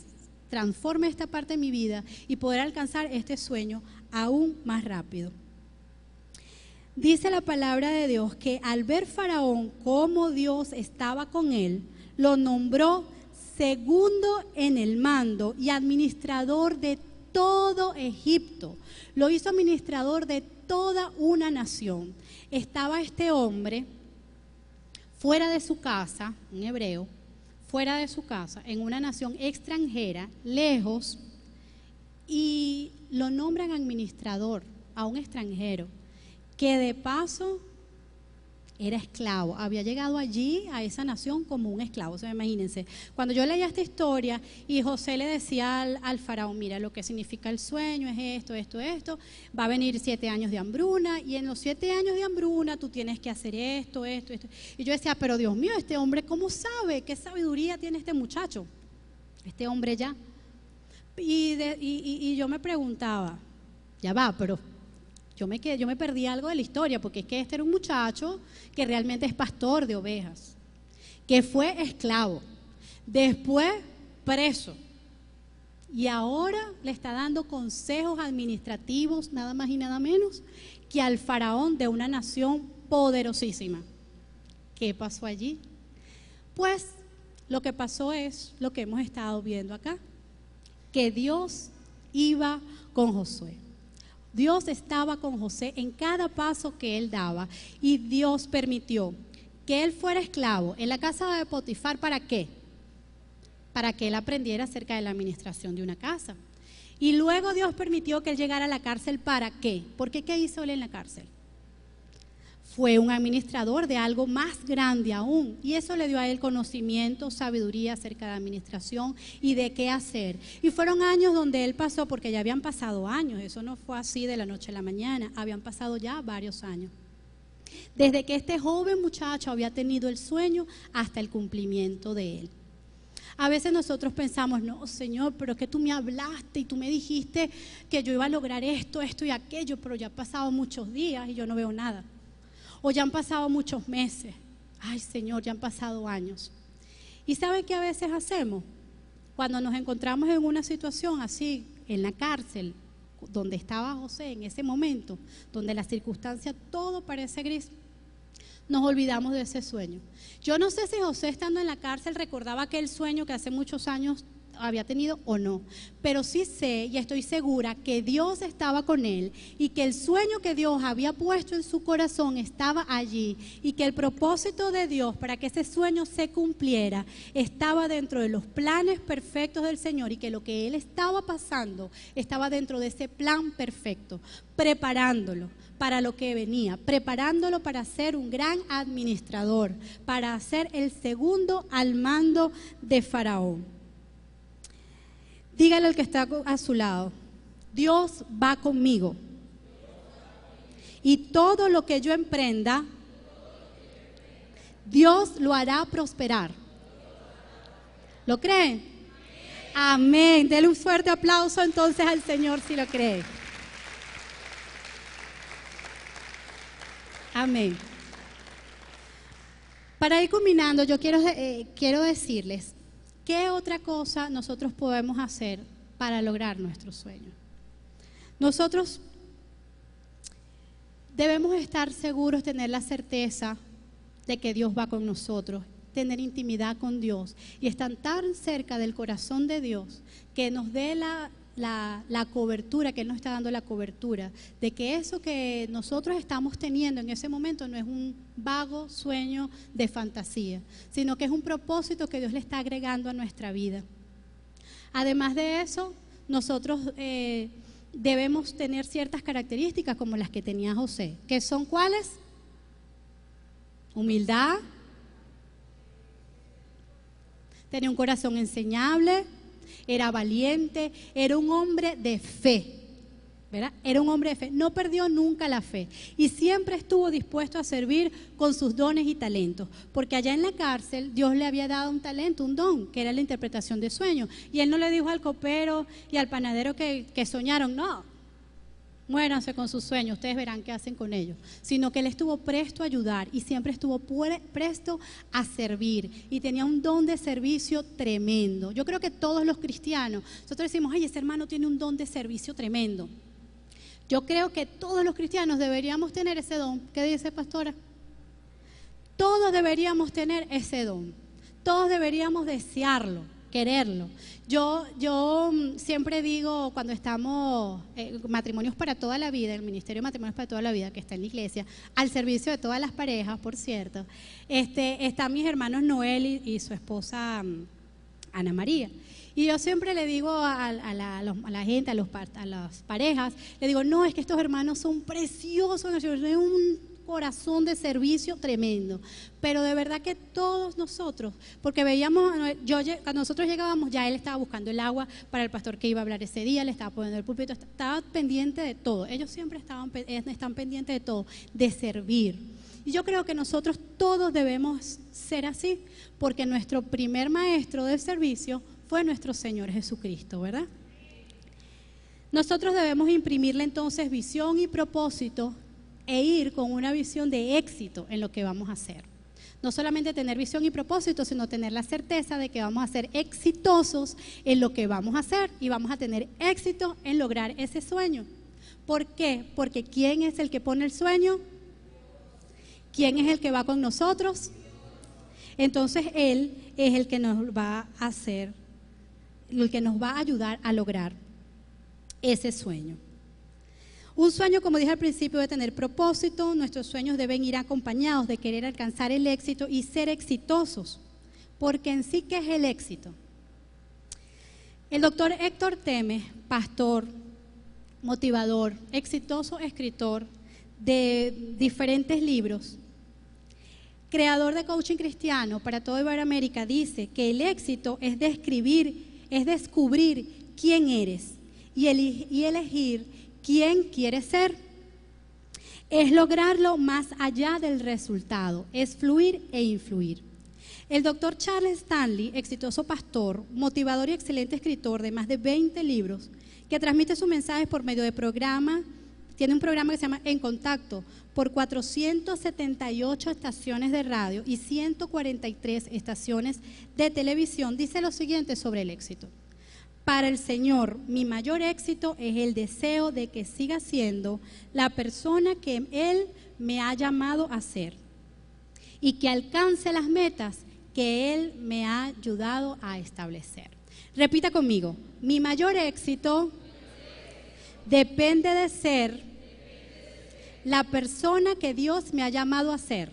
transforme esta parte de mi vida y poder alcanzar este sueño aún más rápido. Dice la palabra de Dios que al ver Faraón cómo Dios estaba con él, lo nombró segundo en el mando y administrador de todo Egipto. Lo hizo administrador de toda una nación. Estaba este hombre fuera de su casa, un hebreo, fuera de su casa, en una nación extranjera, lejos, y lo nombran administrador a un extranjero, que de paso Era esclavo, había llegado allí a esa nación como un esclavo. O sea, imagínense, cuando yo leía esta historia y José le decía al faraón, mira, lo que significa el sueño es esto, va a venir 7 años de hambruna y en los 7 años de hambruna tú tienes que hacer esto. Y yo decía, pero Dios mío, este hombre, ¿cómo sabe? ¿Qué sabiduría tiene este muchacho? Este hombre ya. Y yo me preguntaba, ya va, pero yo me perdí algo de la historia, porque es que este era un muchacho que realmente es pastor de ovejas, que fue esclavo, después preso, y ahora le está dando consejos administrativos, nada más y nada menos, que al faraón de una nación poderosísima. ¿Qué pasó allí? Pues lo que pasó es lo que hemos estado viendo acá, que Dios iba con Josué. Dios estaba con José en cada paso que él daba y Dios permitió que él fuera esclavo en la casa de Potifar. ¿Para qué? Para que él aprendiera acerca de la administración de una casa. Y luego Dios permitió que él llegara a la cárcel. ¿Para qué? Porque ¿qué hizo él en la cárcel? Fue un administrador de algo más grande aún, y eso le dio a él conocimiento, sabiduría acerca de administración y de qué hacer. Y fueron años donde él pasó, porque ya habían pasado años, eso no fue así de la noche a la mañana, habían pasado ya varios años. Desde que este joven muchacho había tenido el sueño hasta el cumplimiento de él. A veces nosotros pensamos, no, Señor, pero es que tú me hablaste y tú me dijiste que yo iba a lograr esto y aquello, pero ya han pasado muchos días y yo no veo nada. O ya han pasado muchos meses. Ay, Señor, ya han pasado años. ¿Y saben qué a veces hacemos? Cuando nos encontramos en una situación así, en la cárcel, donde estaba José en ese momento, donde la circunstancia todo parece gris, nos olvidamos de ese sueño. Yo no sé si José, estando en la cárcel, recordaba aquel sueño que hace muchos años había tenido o no, pero sí sé y estoy segura que Dios estaba con él y que el sueño que Dios había puesto en su corazón estaba allí, y que el propósito de Dios para que ese sueño se cumpliera estaba dentro de los planes perfectos del Señor, y que lo que él estaba pasando estaba dentro de ese plan perfecto, preparándolo para lo que venía, preparándolo para ser un gran administrador, para ser el segundo al mando de Faraón. Dígale al que está a su lado, Dios va conmigo y todo lo que yo emprenda, Dios lo hará prosperar. ¿Lo creen? Amén. Dele un fuerte aplauso entonces al Señor si lo cree. Amén. Para ir culminando, yo quiero decirles, ¿qué otra cosa nosotros podemos hacer para lograr nuestro sueño? Nosotros debemos estar seguros, tener la certeza de que Dios va con nosotros, tener intimidad con Dios y estar tan cerca del corazón de Dios que nos dé la cobertura, que Él nos está dando la cobertura, de que eso que nosotros estamos teniendo en ese momento no es un vago sueño de fantasía, sino que es un propósito que Dios le está agregando a nuestra vida. Además de eso, nosotros debemos tener ciertas características como las que tenía José, que son ¿cuáles? Humildad, tenía un corazón enseñable, era valiente, era un hombre de fe, ¿verdad? Era un hombre de fe, no perdió nunca la fe y siempre estuvo dispuesto a servir con sus dones y talentos, porque allá en la cárcel Dios le había dado un talento, un don, que era la interpretación de sueños, y él no le dijo al copero y al panadero que soñaron, no, muéranse con sus sueños, ustedes verán qué hacen con ellos, sino que él estuvo presto a ayudar y siempre estuvo presto a servir y tenía un don de servicio tremendo. Yo creo que todos los cristianos, nosotros decimos, ay, ese hermano tiene un don de servicio tremendo. Yo creo que todos los cristianos deberíamos tener ese don. ¿Qué dice, pastora? Todos deberíamos tener ese don, todos deberíamos desearlo, quererlo. Yo siempre digo, cuando estamos Matrimonios para toda la vida, el Ministerio de Matrimonios para toda la vida, que está en la iglesia, al servicio de todas las parejas, por cierto, están mis hermanos Noel y su esposa Ana María. Y yo siempre le digo a la gente, a las parejas, le digo, no, es que estos hermanos son preciosos, es un corazón de servicio tremendo. Pero de verdad que todos nosotros, porque veíamos, cuando nosotros llegábamos, ya él estaba buscando el agua para el pastor que iba a hablar ese día, le estaba poniendo el púlpito, estaba pendiente de todo. Ellos siempre están pendientes de todo, de servir. Y yo creo que nosotros todos debemos ser así, porque nuestro primer maestro del servicio fue nuestro Señor Jesucristo, ¿verdad? Nosotros debemos imprimirle entonces visión y propósito e ir con una visión de éxito en lo que vamos a hacer. No solamente tener visión y propósito, sino tener la certeza de que vamos a ser exitosos en lo que vamos a hacer y vamos a tener éxito en lograr ese sueño. ¿Por qué? Porque ¿quién es el que pone el sueño? ¿Quién es el que va con nosotros? Entonces Él es el que nos va a hacer, el que nos va a ayudar a lograr ese sueño. Un sueño, como dije al principio, debe tener propósito. Nuestros sueños deben ir acompañados de querer alcanzar el éxito y ser exitosos. Porque en sí, ¿qué es el éxito? El doctor Héctor Temes, pastor, motivador, exitoso escritor de diferentes libros, creador de coaching cristiano para toda Iberoamérica, dice que el éxito es descubrir quién eres y elegir quién quieres ser. Es lograrlo más allá del resultado, es fluir e influir. El doctor Charles Stanley, exitoso pastor, motivador y excelente escritor de más de 20 libros, que transmite sus mensajes por medio de programas, tiene un programa que se llama En Contacto, por 478 estaciones de radio y 143 estaciones de televisión, dice lo siguiente sobre el éxito. Para el Señor, mi mayor éxito es el deseo de que siga siendo la persona que Él me ha llamado a ser y que alcance las metas que Él me ha ayudado a establecer. Repita conmigo, mi mayor éxito depende de ser la persona que Dios me ha llamado a ser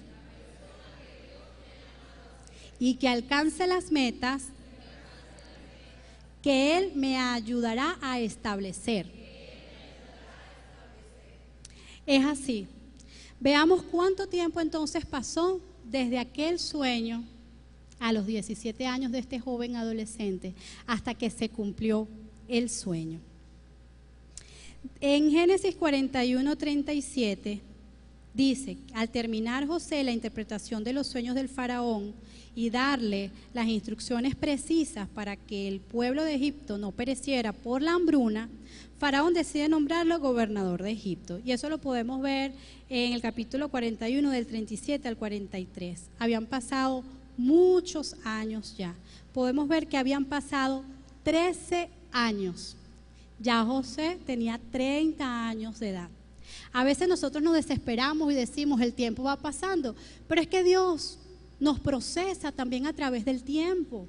y que alcance las metas que Él me ayudará a establecer. Es así. Veamos cuánto tiempo entonces pasó desde aquel sueño a los 17 años de este joven adolescente hasta que se cumplió el sueño. En Génesis 41:37 dice, al terminar José la interpretación de los sueños del faraón y darle las instrucciones precisas para que el pueblo de Egipto no pereciera por la hambruna, Faraón decide nombrarlo gobernador de Egipto. Y eso lo podemos ver en el capítulo 41 del 37 al 43. Habían pasado muchos años ya. Podemos ver que habían pasado 13 años. Ya José tenía 30 años de edad. A veces nosotros nos desesperamos y decimos, el tiempo va pasando, pero es que Dios nos procesa también a través del tiempo.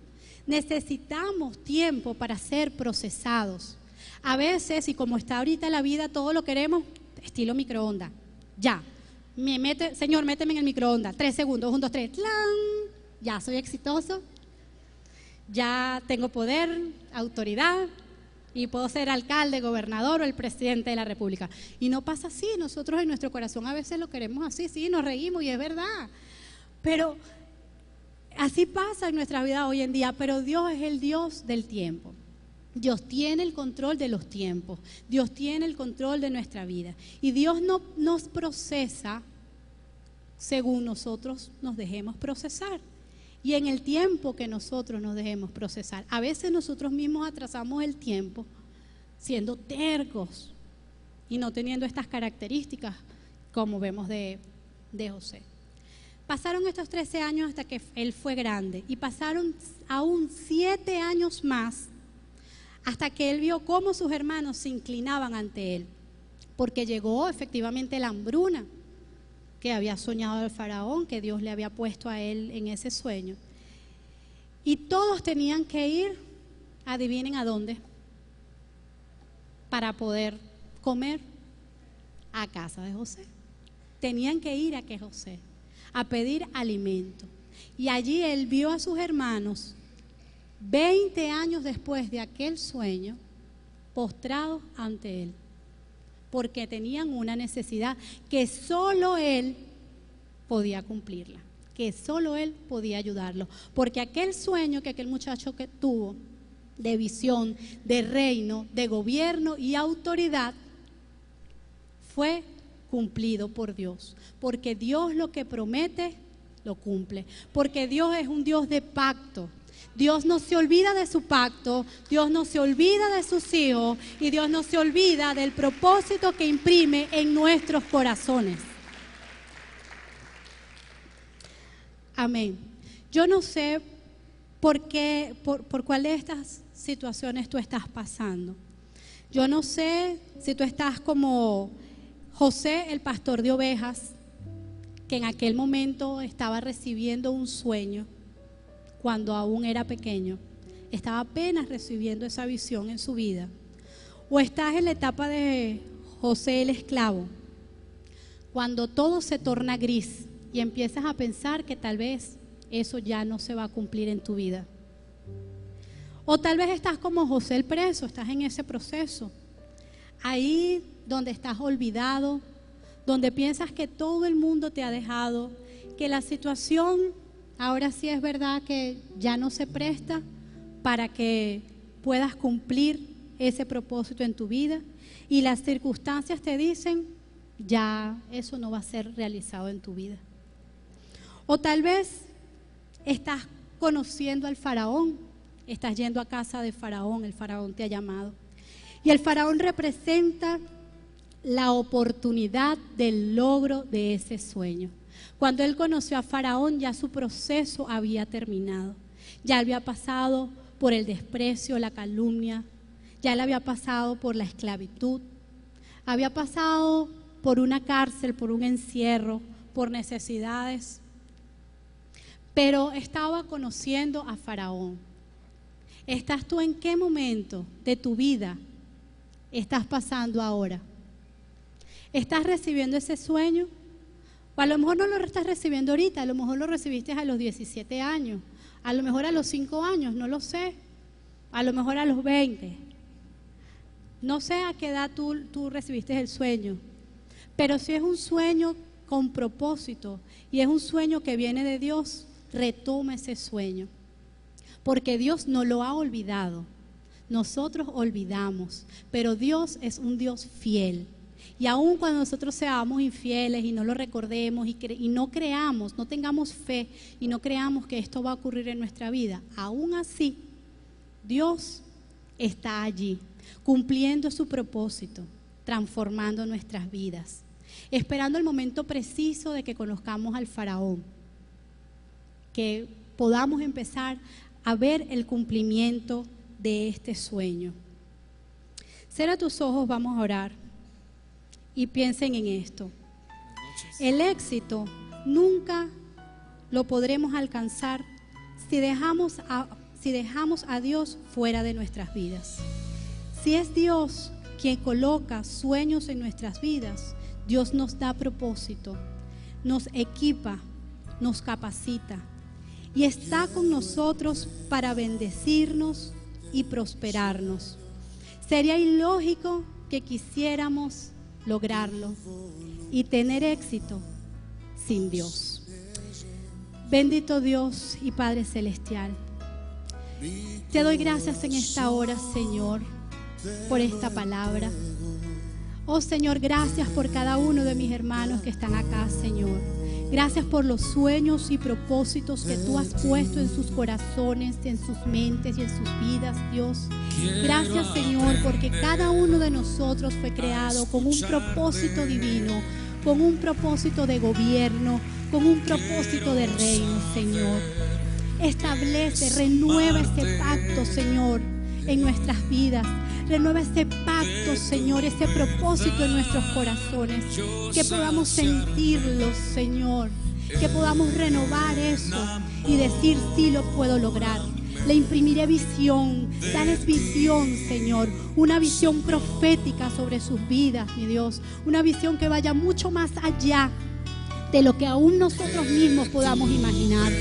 Necesitamos tiempo para ser procesados. A veces, y como está ahorita la vida, todo lo queremos estilo microondas. Ya, Señor, méteme en el microondas, 3 segundos, 1, 2, 3, ¡tlan! Ya soy exitoso, ya tengo poder, autoridad, y puedo ser alcalde, gobernador o el presidente de la república. Y no pasa así. Nosotros en nuestro corazón a veces lo queremos así, sí, nos reímos y es verdad, pero así pasa en nuestra vida hoy en día. Pero Dios es el Dios del tiempo. Dios tiene el control de los tiempos, Dios tiene el control de nuestra vida, y Dios no nos procesa según nosotros nos dejemos procesar. Y en el tiempo que nosotros nos dejemos procesar, a veces nosotros mismos atrasamos el tiempo siendo tercos y no teniendo estas características como vemos de José. Pasaron estos 13 años hasta que él fue grande y pasaron aún 7 años más hasta que él vio cómo sus hermanos se inclinaban ante él, porque llegó efectivamente la hambruna que había soñado el faraón, que Dios le había puesto a él en ese sueño. Y todos tenían que ir, adivinen a dónde, para poder comer, a casa de José. Tenían que ir a que José, a pedir alimento. Y allí él vio a sus hermanos, 20 años después de aquel sueño, postrados ante él, porque tenían una necesidad que solo él podía cumplirla, que solo Él podía ayudarlo, porque aquel sueño que aquel muchacho que tuvo de visión, de reino, de gobierno y autoridad fue cumplido por Dios, porque Dios lo que promete lo cumple, porque Dios es un Dios de pacto. Dios no se olvida de su pacto, Dios no se olvida de sus hijos y Dios no se olvida del propósito que imprime en nuestros corazones. Amén. Yo no sé por cuál de estas situaciones tú estás pasando. Yo no sé si tú estás como José, el pastor de ovejas, que en aquel momento estaba recibiendo un sueño cuando aún era pequeño. Estaba apenas recibiendo esa visión en su vida. O estás en la etapa de José el esclavo, cuando todo se torna gris y empiezas a pensar que tal vez eso ya no se va a cumplir en tu vida. O tal vez estás como José el preso, estás en ese proceso, ahí donde estás olvidado, donde piensas que todo el mundo te ha dejado, que la situación ahora sí es verdad que ya no se presta para que puedas cumplir ese propósito en tu vida, y las circunstancias te dicen ya eso no va a ser realizado en tu vida. O tal vez estás conociendo al faraón, estás yendo a casa de faraón, el faraón te ha llamado, y el faraón representa la oportunidad del logro de ese sueño. Cuando él conoció a faraón, ya su proceso había terminado, ya había pasado por el desprecio, la calumnia, ya él había pasado por la esclavitud, había pasado por una cárcel, por un encierro, por necesidades, pero estaba conociendo a faraón. ¿Estás tú en qué momento de tu vida estás pasando ahora? ¿Estás recibiendo ese sueño? O a lo mejor no lo estás recibiendo ahorita, a lo mejor lo recibiste a los 17 años, a lo mejor a los 5 años, no lo sé, a lo mejor a los 20. No sé a qué edad tú recibiste el sueño, pero si es un sueño con propósito y es un sueño que viene de Dios, retoma ese sueño, porque Dios no lo ha olvidado. Nosotros olvidamos, pero Dios es un Dios fiel. Y aun cuando nosotros seamos infieles y no lo recordemos y no creamos, no tengamos fe y no creamos que esto va a ocurrir en nuestra vida, aún así, Dios está allí, cumpliendo su propósito, transformando nuestras vidas, esperando el momento preciso de que conozcamos al faraón, que podamos empezar a ver el cumplimiento de este sueño. Cierra tus ojos, vamos a orar. Y piensen en esto. El éxito nunca lo podremos alcanzar si dejamos a Dios fuera de nuestras vidas. Si es Dios quien coloca sueños en nuestras vidas, Dios nos da propósito, nos equipa, nos capacita y está con nosotros para bendecirnos y prosperarnos. Sería ilógico que quisiéramos lograrlo y tener éxito sin Dios. Bendito Dios y Padre Celestial, te doy gracias en esta hora, Señor, por esta palabra. Oh Señor, gracias por cada uno de mis hermanos que están acá, Señor. Gracias por los sueños y propósitos que tú has puesto en sus corazones, en sus mentes y en sus vidas, Dios. Gracias, Señor, porque cada uno de nosotros fue creado con un propósito divino, con un propósito de gobierno, con un propósito de reino, Señor. Establece, renueva este pacto, Señor, en nuestras vidas. Renueva ese pacto, Señor, ese propósito en nuestros corazones. Que podamos sentirlo, Señor. Que podamos renovar eso y decir, sí lo puedo lograr. Le imprimiré visión, dales visión, Señor. Una visión profética sobre sus vidas, mi Dios. Una visión que vaya mucho más allá de lo que aún nosotros mismos podamos imaginar.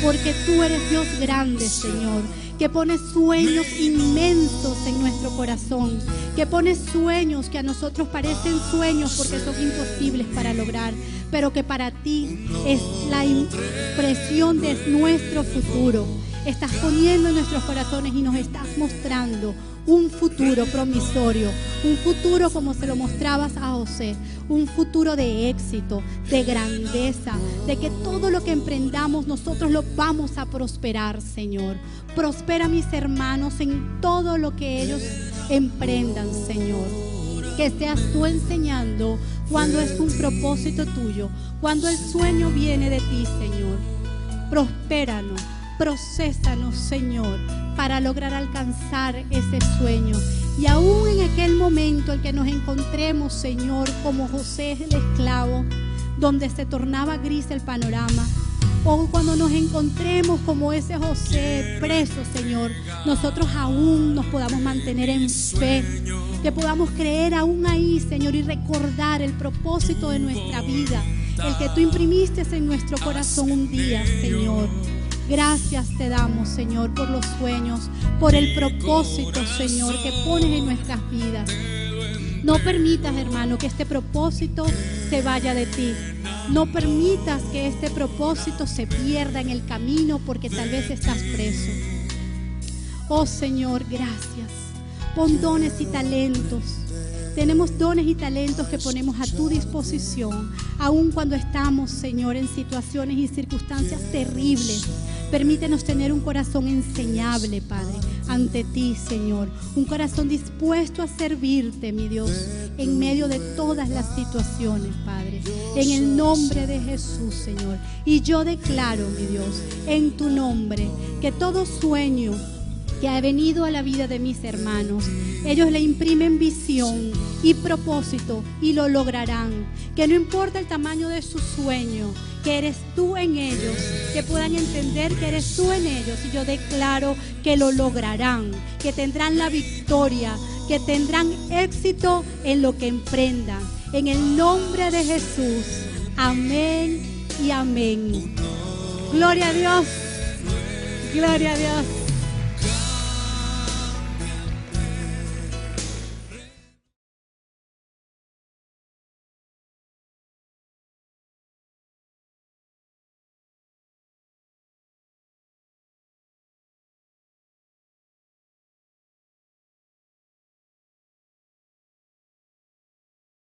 Porque tú eres Dios grande, Señor, que pones sueños inmensos en nuestro corazón, que pones sueños que a nosotros parecen sueños porque son imposibles para lograr, pero que para ti es la impresión de nuestro futuro. Estás poniendo en nuestros corazones y nos estás mostrando un futuro promisorio, un futuro como se lo mostrabas a José, un futuro de éxito, de grandeza, de que todo lo que emprendamos nosotros lo vamos a prosperar, Señor. Prospera a mis hermanos en todo lo que ellos emprendan, Señor. Que seas tú enseñando cuando es un propósito tuyo, cuando el sueño viene de ti, Señor. Prospéranos, procesanos, Señor, para lograr alcanzar ese sueño. Y aún en aquel momento en que nos encontremos, Señor, como José el esclavo, donde se tornaba gris el panorama, o cuando nos encontremos como ese José preso, Señor, nosotros aún nos podamos mantener en fe, que podamos creer aún ahí, Señor, y recordar el propósito de nuestra vida, el que tú imprimiste en nuestro corazón un día, Señor. Gracias te damos, Señor, por los sueños, por el propósito, Señor, que pones en nuestras vidas. No permitas, hermano, que este propósito se vaya de ti. No permitas que este propósito se pierda en el camino porque tal vez estás preso. Oh, Señor, gracias. Pon dones y talentos. Tenemos dones y talentos que ponemos a tu disposición, aun cuando estamos, Señor, en situaciones y circunstancias terribles. Permítenos tener un corazón enseñable, Padre, ante ti, Señor. Un corazón dispuesto a servirte, mi Dios, en medio de todas las situaciones, Padre. En el nombre de Jesús, Señor. Y yo declaro, mi Dios, en tu nombre, que todo sueño que ha venido a la vida de mis hermanos, ellos le imprimen visión y propósito y lo lograrán. Que no importa el tamaño de su sueño, que eres tú en ellos, que puedan entender que eres tú en ellos. Y yo declaro que lo lograrán, que tendrán la victoria, que tendrán éxito en lo que emprendan. En el nombre de Jesús, amén y amén. Gloria a Dios, gloria a Dios.